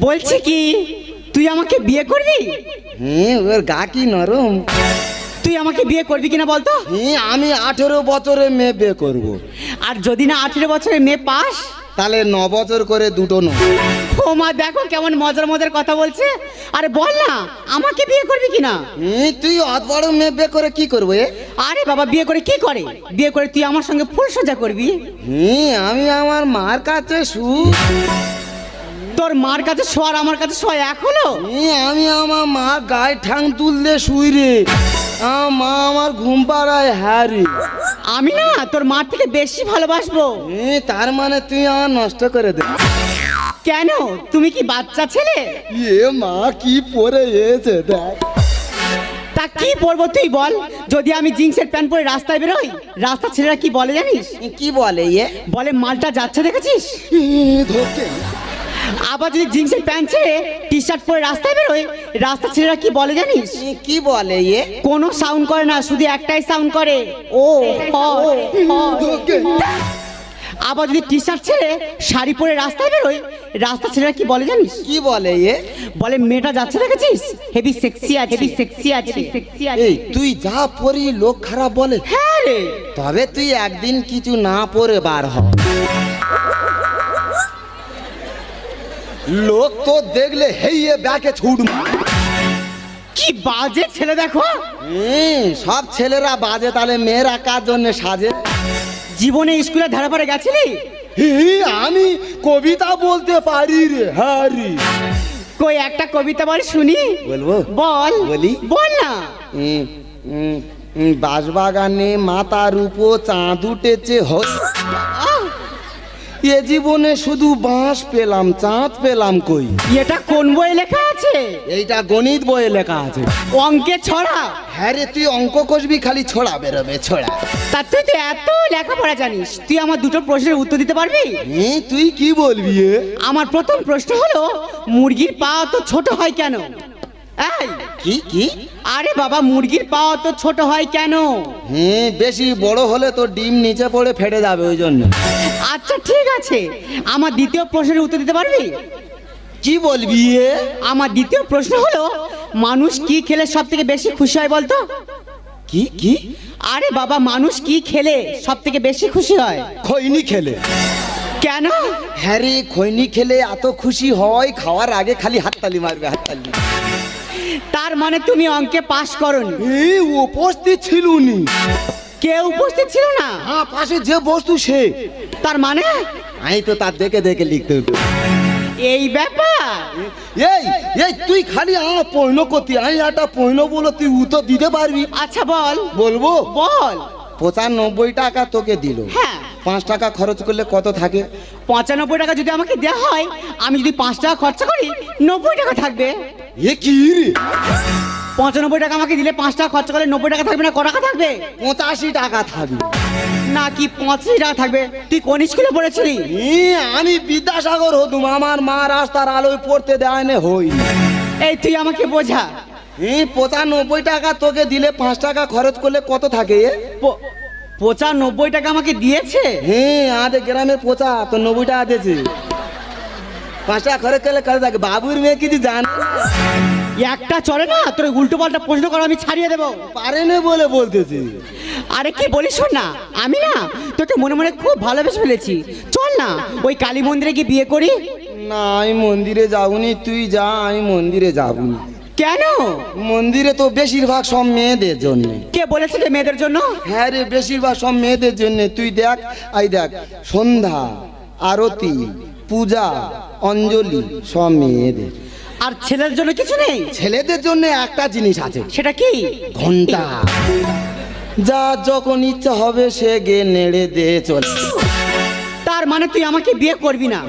বলছি কি তুই আমাকে বিয়ে করবি? ওর গা কি নরম। তুই আমাকে বিয়ে করবি কিনা বলতো? আমি 18 বছরের মেয়ে বিয়ে করব। আর যদি না 18 বছরের মেয়ে পাস তাহলে 9 বছর করে দুটো নয়। ও মা, দেখো কেমন মজার মজার কথা বলছে। আরে বল না আমাকে বিয়ে করবি কিনা? তুই অত বড় মেয়ে বিয়ে করে কি করবে? আরে বাবা, বিয়ে করে কি করে? বিয়ে করে তুই আমার সঙ্গে ফুল সোজা করবি। আমি আমার মার কাছে তোর মার কাছে শোয়ার আমার কাছে শোয়া এক হলো? আমি আমার মা গায়ে ঠাং তুললে শুই রে। মা আমার ঘুম পাড়ায় হ্যারি। আমি না তোর মার থেকে বেশি ভালোবাসবো। তার মানে তুই আমার নষ্ট করে দে। কেন, তুমি কি বাচ্চা ছেলে? মা কি পরে এসে দেখ। তা কি পরবো তুই বল? যদি আমি জিন্সের প্যান্ট পরে রাস্তায় বেরোই, রাস্তা ছেলেরা কি বলে জানিস? কি বলে? বলে মালটা যাচ্ছে দেখেছিস। ধরতে। আবার যদি জিন্সের প্যান্ট ছেড়ে টি শার্ট পরে রাস্তায় বেরোয়, রাস্তা ছেলেরা কি বলে জানিস? কি বলে? কোনো সাউন্ড করে না, শুধু একটাই সাউন্ড করে, ও আবার যদি টি শার্ট ছেড়ে শাড়ি পরে রাস্তায় বেরোয়, রাস্তা ছেলেরা কি বলে জানিস? কি বলে? বলে মেয়েটা যাচ্ছে দেখেছিস, হেভি সেক্সি আছে, হেভি সেক্সি আছে, সেক্সি আছে। তুই যা পরি লোক খারাপ বলে। হ্যাঁ রে। তবে তুই একদিন কিছু না পরে বার হ, লোক তো দেখলে হেইয়ে ব্যাকে ছুট। কি বাজে ছেলে দেখো। সব ছেলেরা বাজে, তাহলে মেয়েরা কার জন্য সাজে? জীবনে স্কুলে ধারে পারে গেছিলি? আমি কবিতা বলতে পারি রে। হ্যারি কই একটা কবিতা বল শুনি। বলবো? বল। বলি? বল না। বাঁশবাগানে মাথার উপর চাঁদ উঠেছে, এ জীবনে শুধু বাঁশ পেলাম, চাঁদ পেলাম কই। এটা কোন বইয়ে লেখা আছে? এইটা গণিত বইয়ে লেখা আছে। অঙ্কে ছড়া? হ্যাঁ রে, তুই অঙ্ক কষবি, খালি ছোড়া বেরোবে, ছোড়া। তা তুই তো এত লেখাপড়া জানিস, তুই আমার দুটো প্রশ্নের উত্তর দিতে পারবি? তুই কি বলবি? আমার প্রথম প্রশ্ন হলো, মুরগির পা তো ছোট হয় কেন? এই কি কি? আরে বাবা, মুরগির পা তো ছোট হয় কেন? বেশি বড় হলে তো ডিম নিচে পড়ে ফেটে যাবে, ওই জন্য। আচ্ছা ঠিক আছে, আমার দ্বিতীয় প্রশ্নের উত্তর দিতে পারবি? কি বলবি? আমার দ্বিতীয় প্রশ্ন হলো, মানুষ কি খেলে সব থেকে বেশি খুশি হয় বলতো? কি কি? আরে বাবা, মানুষ কি খেলে সব থেকে বেশি খুশি হয়? খৈনি খেলে। কেন? হ্যাঁ রে, খৈনি খেলে এত খুশি হয়, খাওয়ার আগে খালি হাততালি মারবে, হাততালি। তার মানে তুমি অঙ্কে পাস করনি? উপস্থিত ছিলুনি। কেউ উপস্থিত ছিল না? হ্যাঁ, পাশে যে বস্তু সে। তার মানে? আমি তো তার দেখে দেখে লিখতে হতো। এই ব্যাপার। এই এই তুই খালি আমার পয়ন করতি, আমি একটা পয়ন বলো, তুই উত্তর দিতে পারবি? আচ্ছা বল। বলবো? বল। 95 টাকা তোকে দিল, হ্যাঁ। 5 টাকা খরচ করলে কত থাকে? 95 টাকা যদি আমাকে দেওয়া হয়, আমি যদি 5 টাকা খরচা করি, 90 টাকা থাকবে। এ কি রে? 95 টাকা আমাকে দিলে 5 টাকা খরচা করলে 90 টাকা থাকবে না, ক টাকা থাকবে? 85 টাকা থাকবে। নাকি 85 টাকা থাকবে? তুই কোন স্কুলে পড়েছিলি? আমি বিদ্যাসাগর হতুম, আমার মা রাস্তার আলোয় পড়তে দেয় না হই। এই তুই আমাকে বোঝা। 95 টাকা তোকে দিলে 5 টাকা খরচ করলে কত থাকে? 95 টাকা আমাকে দিয়েছে? আমাদের গ্রামের পোচা তো 90 টাকা দিয়েছে। 5 টাকা খরচ করলে কত থাকে? বাবুর মেয়ে কিছু জানে একটা চলে না, তোর উল্টো পাল্টা প্রশ্ন করো, আমি ছাড়িয়ে দেবো। পারে না বলে বলতেছি। আরে কি বলিস, শোন না, আমি না তোকে মনে মনে খুব ভালোবেসে ফেলেছি। চল না ওই কালী মন্দিরে গিয়ে বিয়ে করি। না, আমি মন্দিরে যাবনি, তুই যা, আমি মন্দিরে যাবনি। কেন? মন্দিরে তো বেশিরভাগ সব মেয়েদের জন্য। কে বলেছে যে মেয়েদের জন্য? হ্যাঁ রে, বেশিরভাগ সব মেয়েদের জন্য। তুই দেখ, এই দেখ, সন্ধ্যা, আরতি, পূজা, অঞ্জলি সব মেয়েদের। আর ছেলের জন্য কিছু নেই? ছেলেদের জন্য একটা জিনিস আছে। সেটা কি? ঘন্টা। যা যখন ইচ্ছা হবে সে গে নেড়ে দে চলে। তার মানে তুই আমাকে বিয়ে করবি না?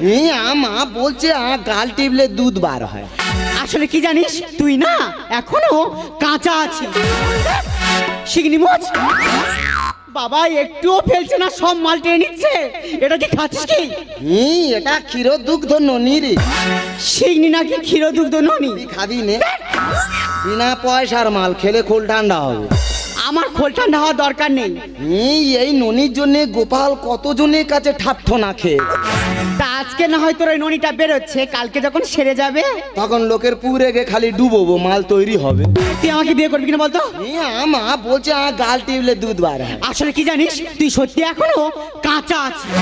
মা বলছে গাল টিপলে দুধ বার হয়। আসলে কি জানিস, তুই না এখনো কাঁচা আছিস। শিগনি মোচ বাবা, একটুও ফেলছে না, সব মাল টেনে নিচ্ছে। এটা কি খাচ্ছিস কি? এটা ক্ষীর দুগ্ধ ননি রে। শিগনি নাকি ক্ষীর দুগ্ধ ননি? খাবি নে, বিনা পয়সার মাল, খেলে খোল ঠান্ডা হবে। আমার খোল ঠান্ডা হওয়ার দরকার নেই। এই ননির জন্য গোপাল কতজনের কাছে ঠাট্ট না খেয়ে। তা আজকে না হয় তোর ওই ননিটা বেরোচ্ছে, কালকে যখন সেরে যাবে তখন লোকের পুরে গে খালি ডুবোবো, মাল তৈরি হবে। তুই আমাকে বিয়ে করবি কিনা বলতো? আমা বলছে আমার গাল টিপলে দুধ বার হয়। আসলে কি জানিস, তুই সত্যি এখনো কাঁচা আছিস।